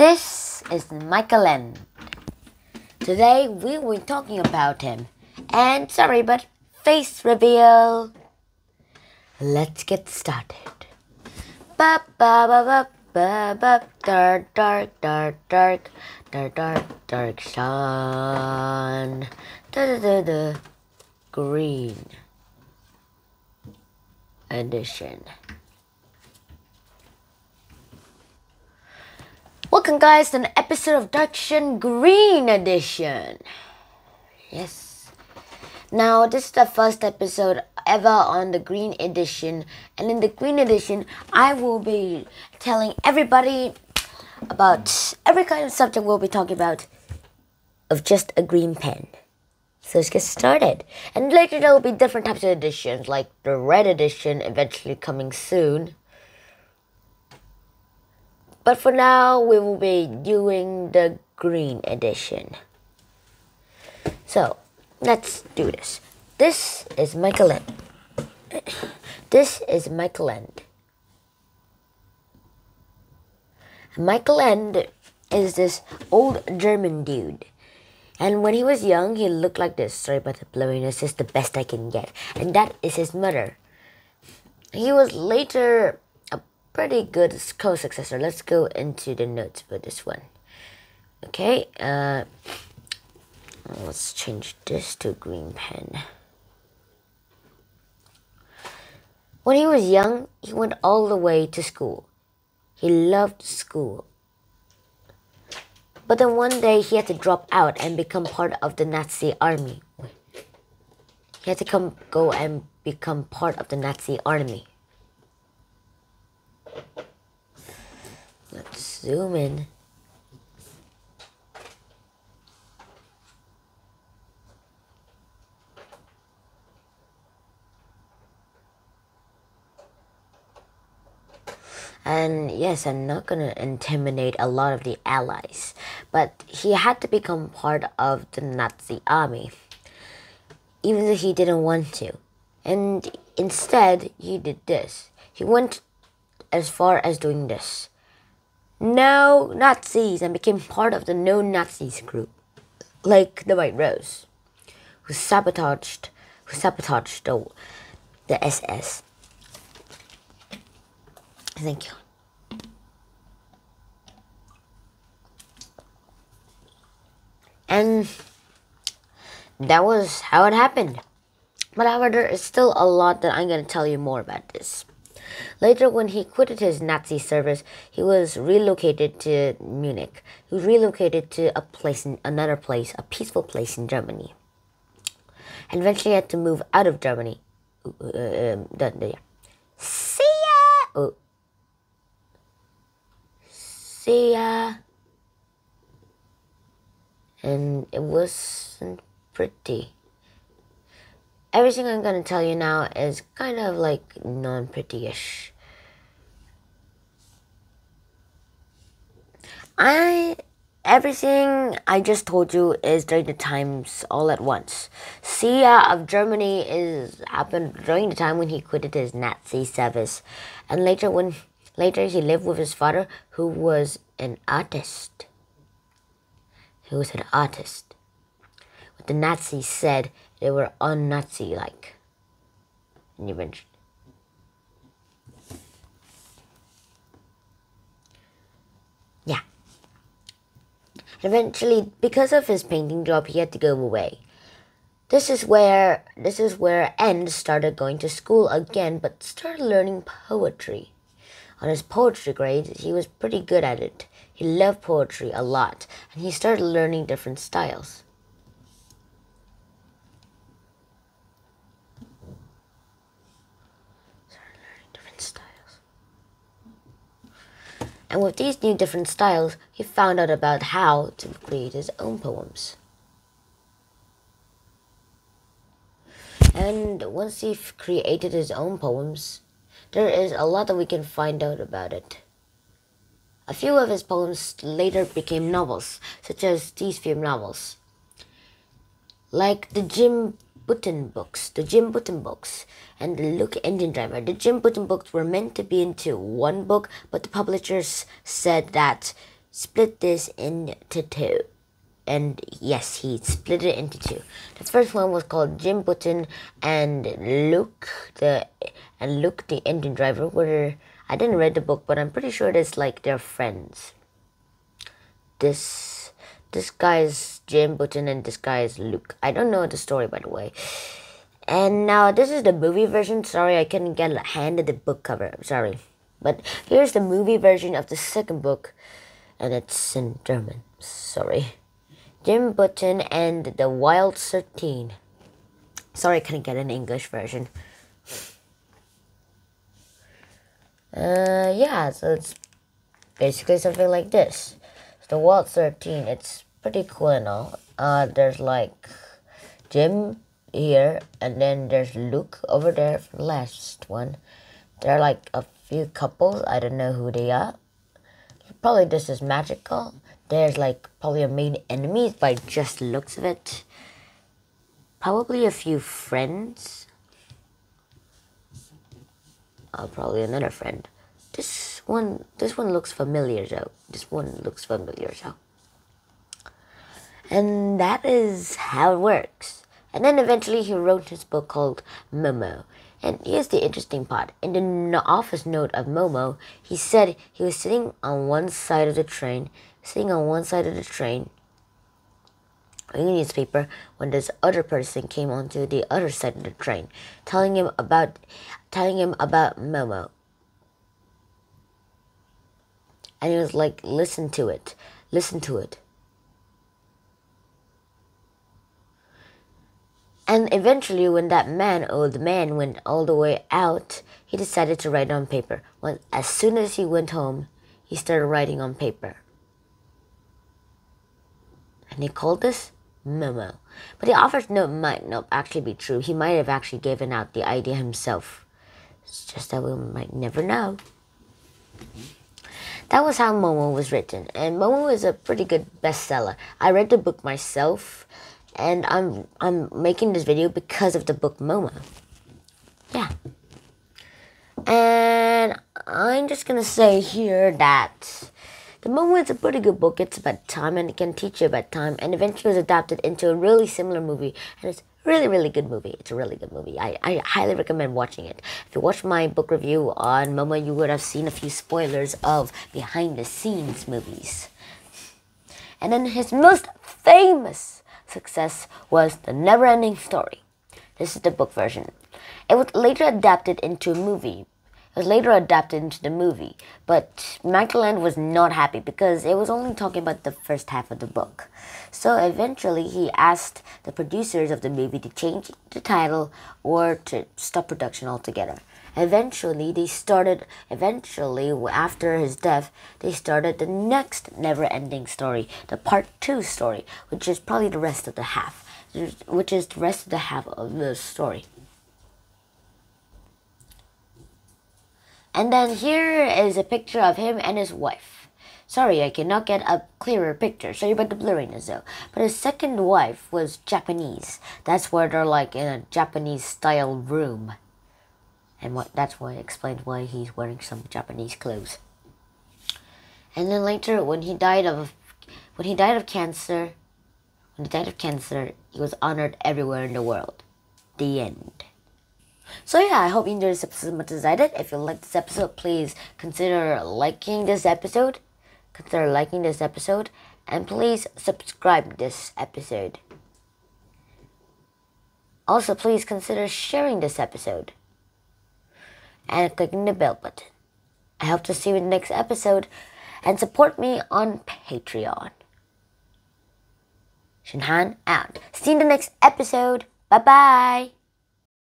This is Michael End. Today we will be talking about him. And sorry, but face reveal. Let's get started. Ba ba ba ba ba ba dark dark dark dark dark dark dark sun. Da da da da. Green edition. Welcome guys to an episode of Dark Shun Green Edition. Yes. Now this is the first episode ever on the Green Edition, and in the Green Edition I will be telling everybody about every kind of subject we'll be talking about of just a green pen. So let's get started. And later there will be different types of editions, like the red edition eventually coming soon. But for now, we will be doing the green edition. So, let's do this. This is Michael End. This is Michael End. Michael End is this old German dude. And when he was young, he looked like this. Sorry about the blurriness, it's the best I can get. And that is his mother. He was later pretty good co-successor. Let's go into the notes for this one. Okay, let's change this to a green pen. When he was young, he went all the way to school. He loved school. But then one day he had to drop out and become part of the Nazi army. He had to go and become part of the Nazi army. Let's zoom in. And yes, I'm not going to intimidate a lot of the allies, but he had to become part of the Nazi army, even though he didn't want to. And instead, he did this. He went as far as doing this. No Nazis, and became part of the No Nazis group, like the White Rose, who sabotaged the SS. Thank you. And that was how it happened. But however, there is still a lot that I'm going to tell you more about this. Later, when he quitted his Nazi service, he was relocated to Munich. He was relocated to another place, a peaceful place in Germany. And eventually had to move out of Germany. See ya! Oh. See ya! And it wasn't pretty. Everything I'm going to tell you now is kind of like non-pretty-ish. Everything I just told you is during the times all at once. Sia of Germany happened during the time when he quitted his Nazi service. And later he lived with his father, who was an artist. What the Nazis said, they were un-Nazi-like. And eventually. Yeah. Eventually, because of his painting job, he had to go away. This is where End started going to school again, but started learning poetry. On his poetry grades, he was pretty good at it. He loved poetry a lot, and he started learning different styles. And with these new different styles, he found out about how to create his own poems. And once he created his own poems, there is a lot that we can find out about it. A few of his poems later became novels, such as these few novels. Like the Jim Button books, and the Look Engine Driver. The Jim Button books were meant to be into one book, but the publishers said that split this into two. And yes, he split it into two. The first one was called Jim Button and Luke, the engine driver. Where I didn't read the book, but I'm pretty sure it's like they're friends. This guy is Jim Button and this guy is Luke. I don't know the story, by the way. And now this is the movie version. Sorry, I couldn't get handed the book cover. I'm sorry. But here's the movie version of the second book. And it's in German. Sorry. Jim Button and the Wild 13. Sorry, I couldn't get an English version. Yeah, so it's basically something like this. The Wild 13, it's pretty cool and all. There's like Jim here, and then there's Luke over there for the last one. There are like a few couples, I don't know who they are. Probably this is magical. There's like probably a main enemy by just looks of it. Probably a few friends. Probably another friend. This one looks familiar though. And that is how it works. And then eventually he wrote his book called Momo. And here's the interesting part. In the office note of Momo, he said he was sitting on one side of the train, reading a newspaper, when this other person came onto the other side of the train, telling him about Momo. And he was like, listen to it. And eventually, when that old man went all the way out, he decided to write on paper. As soon as he went home, he started writing on paper. And he called this Momo. But the author's note might not actually be true. He might have actually given out the idea himself. It's just that we might never know. That was how Momo was written. And Momo is a pretty good bestseller. I read the book myself. And I'm making this video because of the book Momo. Yeah. And I'm just gonna say here that the Momo is a pretty good book. It's about time and it can teach you about time. And eventually was adapted into a really similar movie. And it's really good movie. It's a really good movie. I highly recommend watching it. If you watched my book review on Momo, you would have seen a few spoilers of behind the scenes movies. And then his most famous success was The Never-Ending Story. This is the book version. It was later adapted into a movie. But Michael Ende was not happy because it was only talking about the first half of the book. So eventually he asked the producers of the movie to change the title or to stop production altogether. Eventually, after his death, they started the next Never-Ending Story, the Part 2 story, which is probably the rest of the half of the story. And then here is a picture of him and his wife. Sorry, I cannot get a clearer picture. Sorry about the blurriness though. But his second wife was Japanese. That's where they're like in a Japanese style room. And that's why I explained why he's wearing some Japanese clothes. And then later, when he died of cancer, he was honored everywhere in the world. The end. So yeah, I hope you enjoyed this episode as much as I did. If you liked this episode, please consider liking this episode. And please subscribe this episode. Also, please consider sharing this episode and clicking the bell button. I hope to see you in the next episode and support me on Patreon. Shinhan out. See you in the next episode. Bye bye.